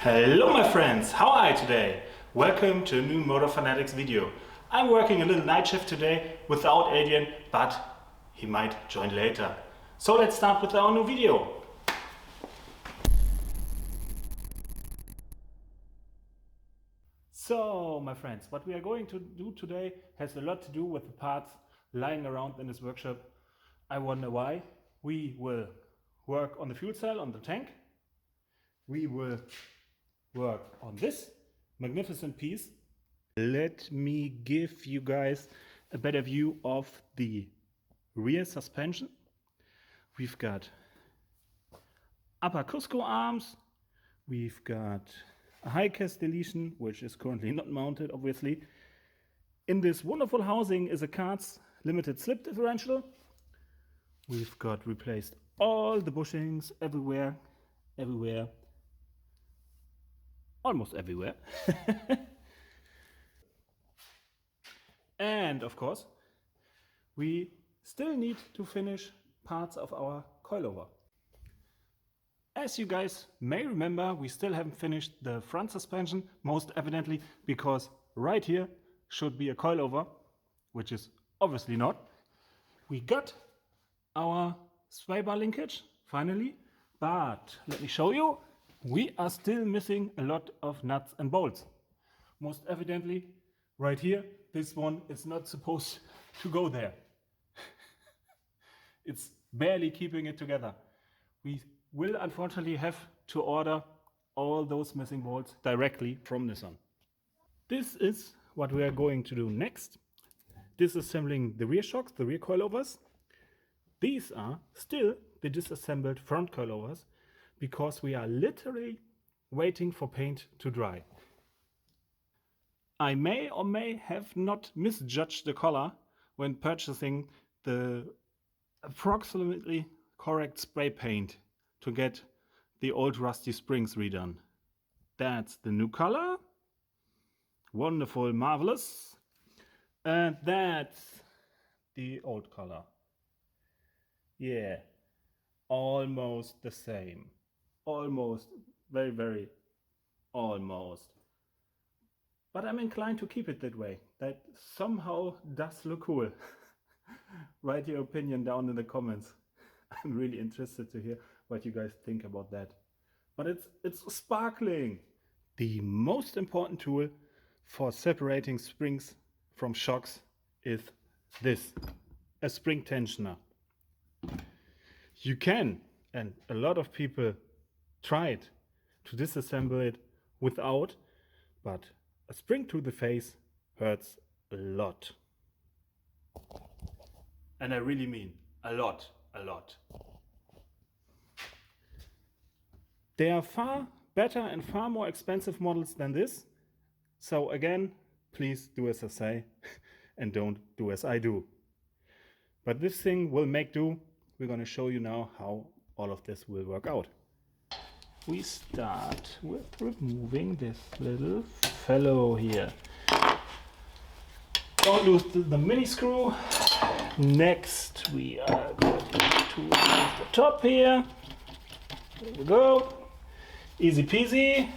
Hello my friends, how are you today? Welcome to a new Motorfanatics video. I'm working a little night shift today without Adrian, but he might join later. So let's start with our new video. So my friends, what we are going to do today has a lot to do with the parts lying around in this workshop. I wonder why. We will work on the fuel cell, on the tank. We will work on this magnificent piece. Let me give you guys a better view of the rear suspension. We've got upper Cusco arms. We've got a high cast deletion, which is currently not mounted, obviously. In this wonderful housing is a Carts limited slip differential. We've got replaced all the bushings everywhere, almost everywhere. And of course, we still need to finish parts of our coilover. As you guys may remember, we still haven't finished the front suspension, most evidently because right here should be a coilover, which is obviously not. We got our sway bar linkage finally, but let me show you. We are still missing a lot of nuts and bolts. Most evidently, right here, this one is not supposed to go there. It's barely keeping it together. We will unfortunately have to order all those missing bolts directly from Nissan. This is what we are going to do next. Disassembling the rear shocks, the rear coilovers. These are still the disassembled front coilovers, because we are literally waiting for paint to dry. I may or may have not misjudged the color when purchasing the approximately correct spray paint to get the old rusty springs redone. That's the new color. Wonderful, marvelous. And that's the old color. Yeah, almost the same. Almost, very almost. But I'm inclined to keep it that way. That somehow does look cool. Write your opinion down in the comments. I'm really interested to hear what you guys think about that. But it's sparkling. The most important tool for separating springs from shocks is this, a spring tensioner. You can, and a lot of people tried to disassemble it without, but a spring to the face hurts a lot. And I really mean a lot. There are far better and far more expensive models than this. So again, please do as I say and don't do as I do. But this thing will make do. We're going to show you now how all of this will work out. We start with removing this little fellow here. Don't lose the mini screw. Next we are going to remove the top here. There we go. Easy peasy.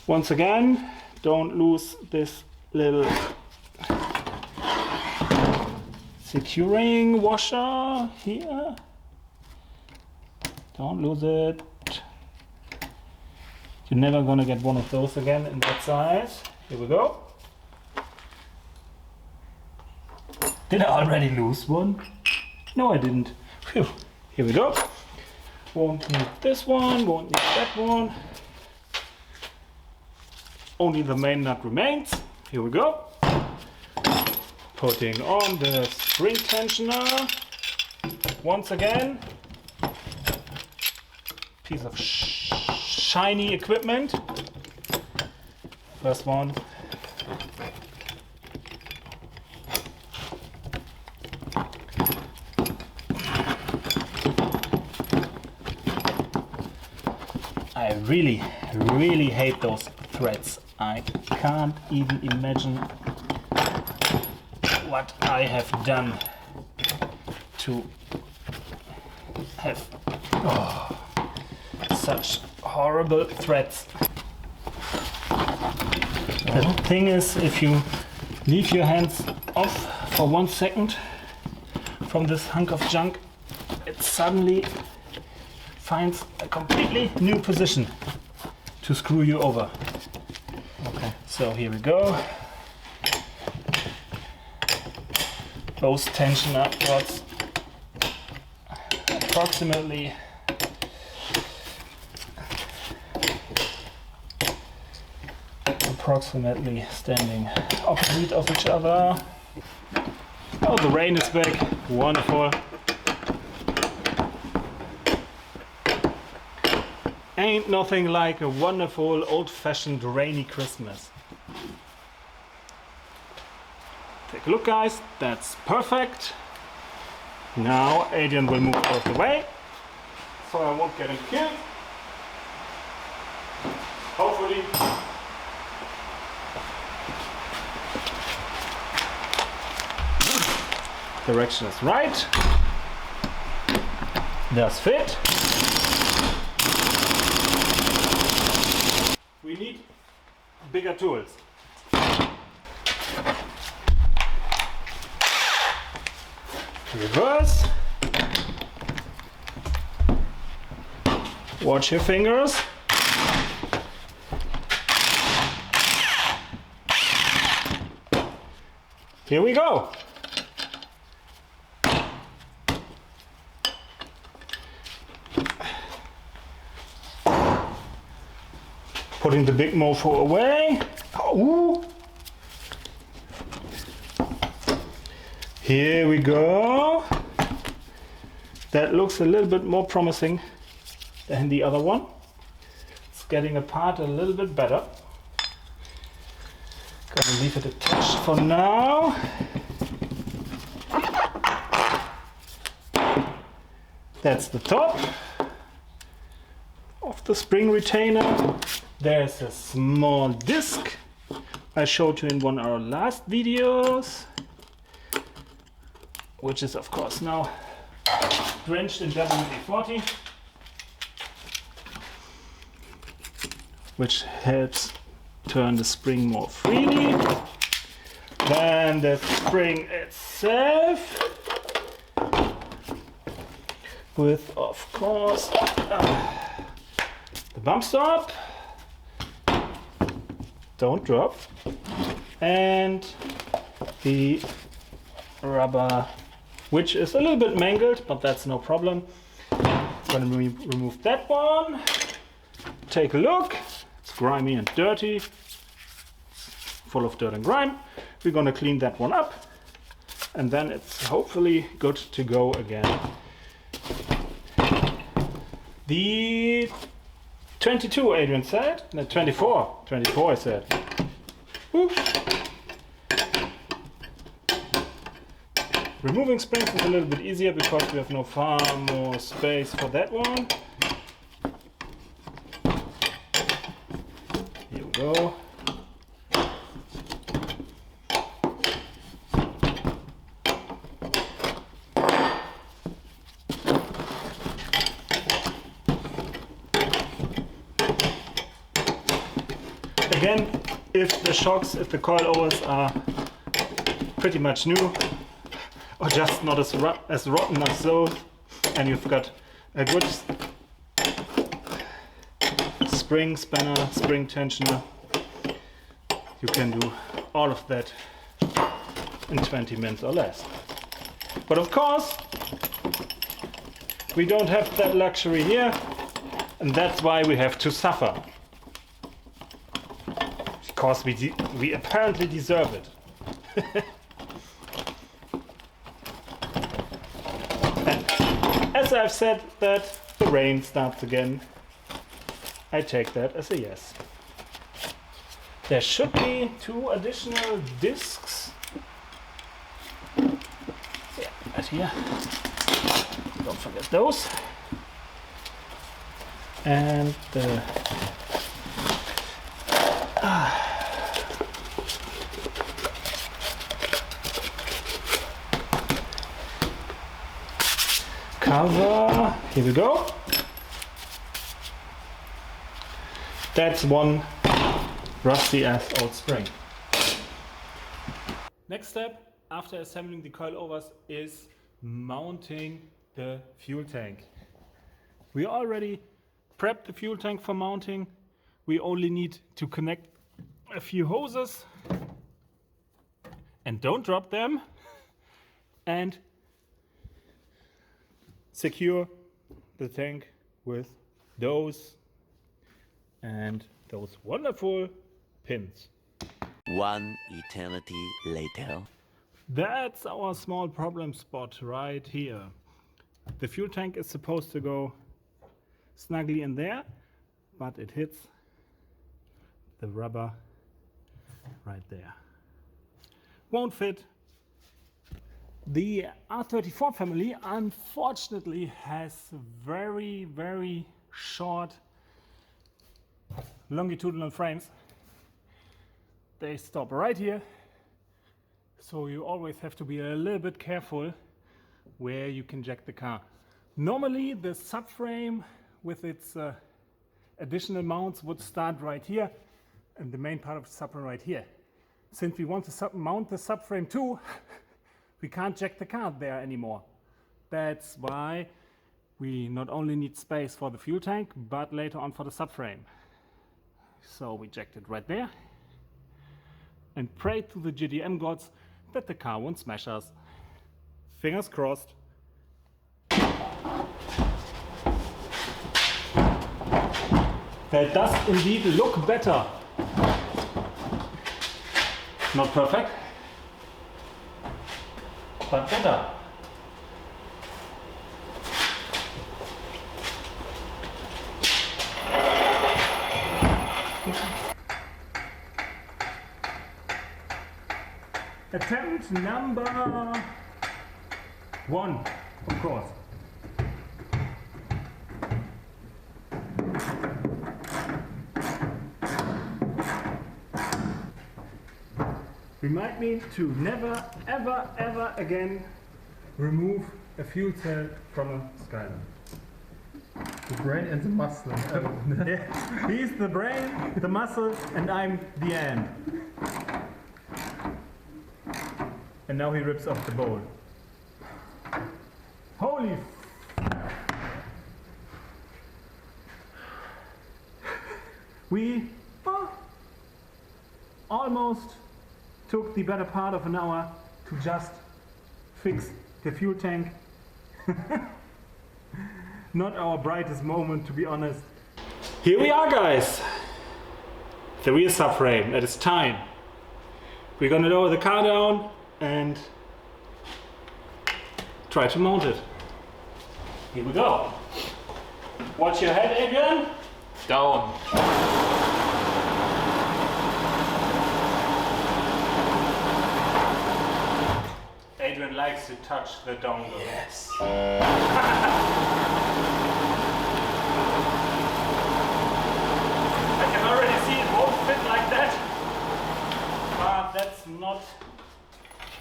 Once again, don't lose this little securing washer here. Don't lose it. You're never gonna get one of those again in that size. Here we go. Did I already lose one? No, I didn't. Phew. Here we go. Won't need this one, won't need that one. Only the main nut remains. Here we go. Putting on the spring tensioner. Once again. Piece of shiny equipment. First one. I really hate those threads. I can't even imagine what I have done to have such horrible threads. The thing is, if you leave your hands off for 1 second from this hunk of junk, it suddenly finds a completely new position to screw you over. Okay, so here we go. Both tension upwards, approximately standing opposite of each other. Oh, the rain is back. Wonderful. Ain't nothing like a wonderful old-fashioned rainy Christmas. Take a look, guys. That's perfect. Now Adrian will move out of the way so I won't get him killed. Hopefully. Direction is right. Does fit. We need bigger tools. Reverse. Watch your fingers. Here we go. Putting the big mofo away. Ooh. Here we go. That looks a little bit more promising than the other one. It's getting apart a little bit better. Gonna leave it attached for now. That's the top of the spring retainer. There's a small disc I showed you in one of our last videos, which is of course now drenched in WD-40, which helps turn the spring more freely. Then the spring itself, with of course the bump stop, don't drop, and the rubber, which is a little bit mangled, but that's no problem. Gonna remove that one. Take a look. It's grimy and dirty. It's full of dirt and grime. We're gonna clean that one up, and then it's hopefully good to go again. The 22, Adrian said. No, 24. 24, I said. Woo. Removing springs is a little bit easier because we have no far more space for that one. Here we go. Again, if the shocks, if the coilovers are pretty much new, or just not as rotten as those, and you've got a good spring spanner, spring tensioner, you can do all of that in 20 minutes or less. But of course, we don't have that luxury here, and that's why we have to suffer. Because we apparently deserve it. As I've said that the rain starts again, I take that as a yes. There should be 2 additional discs. Yeah, right here. Don't forget those. And the cover, here we go. That's one rusty ass old spring. Next step after assembling the coilovers is mounting the fuel tank. We already prepped the fuel tank for mounting. We only need to connect a few hoses and don't drop them and secure the tank with those and those wonderful pins. One eternity later. That's our small problem spot right here. The fuel tank is supposed to go snugly in there, but it hits the rubber right there. Won't fit. The R34 family unfortunately has very, very short longitudinal frames. They stop right here, so you always have to be a little bit careful where you can jack the car. Normally the subframe with its additional mounts would start right here and the main part of the subframe right here. Since we want to mount the subframe too, we can't jack the car there anymore. That's why we not only need space for the fuel tank, but later on for the subframe. So we jacked it right there and pray to the GDM gods that the car won't smash us. Fingers crossed. That does indeed look better. Not perfect, but better. Attempt number 1, of course. We might need to never, ever, ever again remove a fuel cell from a Skyline. The brain and the muscle. Yeah, he's the brain, the muscle, and I'm the end. And now he rips off the bowl. Holy We almost took the better part of an hour to just fix the fuel tank. Not our brightest moment, to be honest. Here we are, guys. The rear subframe. It is time. We're gonna lower the car down and try to mount it. Here we go. Watch your head, Adrian. Down. Adrian likes to touch the dongle. Yes. I can already see it won't fit like that. But that's not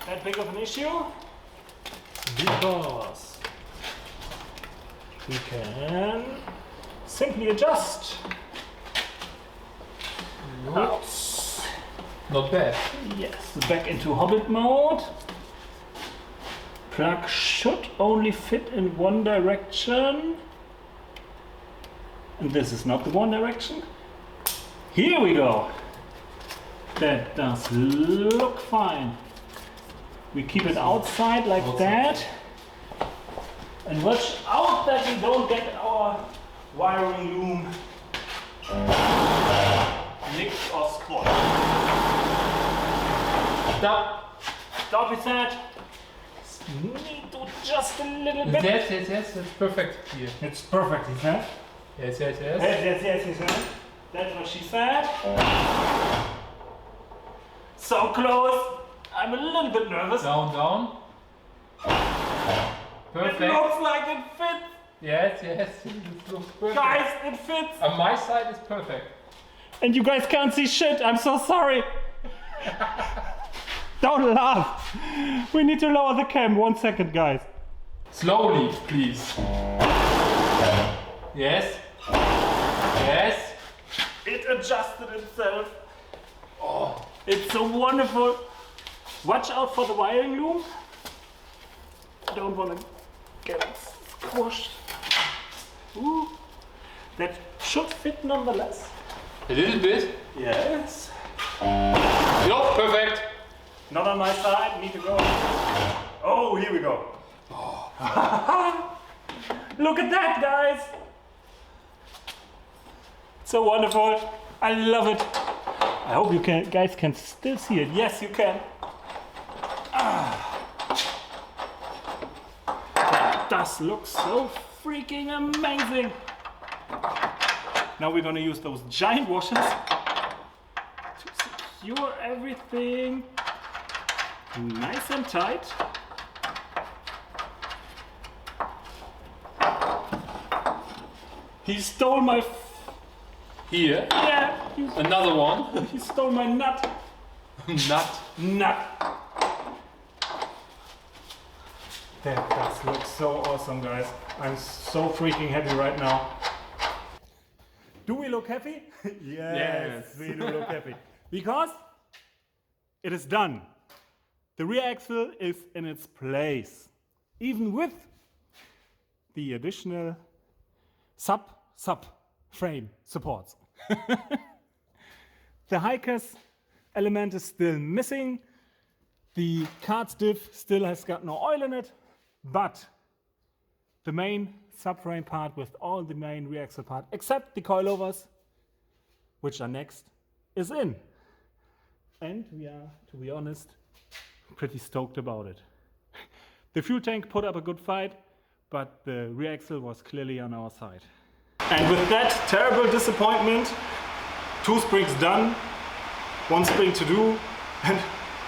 that big of an issue. Because we can simply adjust. Oops. Not bad. Yes, back into Hobbit mode. Plug should only fit in one direction. And this is not the one direction. Here we go. That does look fine. We keep it outside like that. And watch out that we don't get our wiring loom nicked or spoiled. Stop. Stop, he said. Need to just a little bit. Yes, it's perfect here. It's perfect, he said. Yes. Yes, he said. That's what she said. So close. I'm a little bit nervous. Down. Perfect. It looks like it fits. Yes, it looks perfect. Guys, it fits. On my side it's perfect. And you guys can't see shit. I'm so sorry. Don't laugh. We need to lower the cam. 1 second, guys. Slowly, please. Yes. It adjusted itself. Oh, it's so wonderful. Watch out for the wiring loom. Don't want to get it squashed. Ooh, that should fit nonetheless. A little bit. Yes. Yup, perfect. Not on my side, need to go. Oh, here we go. Oh. Look at that, guys. So wonderful. I love it. I hope you guys can still see it. Yes, you can. That does look so freaking amazing. Now we're gonna use those giant washers to secure everything nice and tight. He stole my Here. yeah. Another one. He stole my nut. Nut. That does look so awesome, guys. I'm so freaking happy right now. Do we look happy? Yes, we do look happy. Because it is done. The rear axle is in its place. Even with the additional sub frame supports. The hikers element is still missing. The cart diff still has got no oil in it, but the main subframe part with all the main rear axle part, except the coilovers, which are next, is in. And we are, to be honest, pretty stoked about it. The fuel tank put up a good fight, but the rear axle was clearly on our side. And with that terrible disappointment, 2 springs done, 1 spring to do, and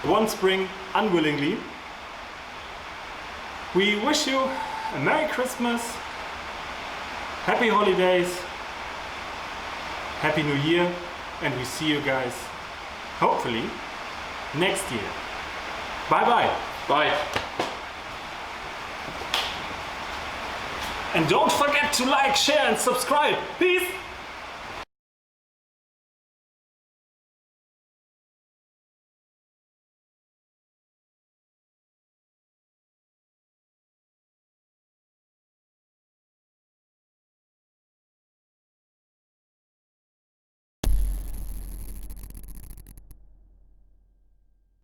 1 spring unwillingly. We wish you a Merry Christmas, Happy Holidays, Happy New Year, and we see you guys, hopefully, next year. Bye bye. Bye. And don't forget to like, share, and subscribe. Peace!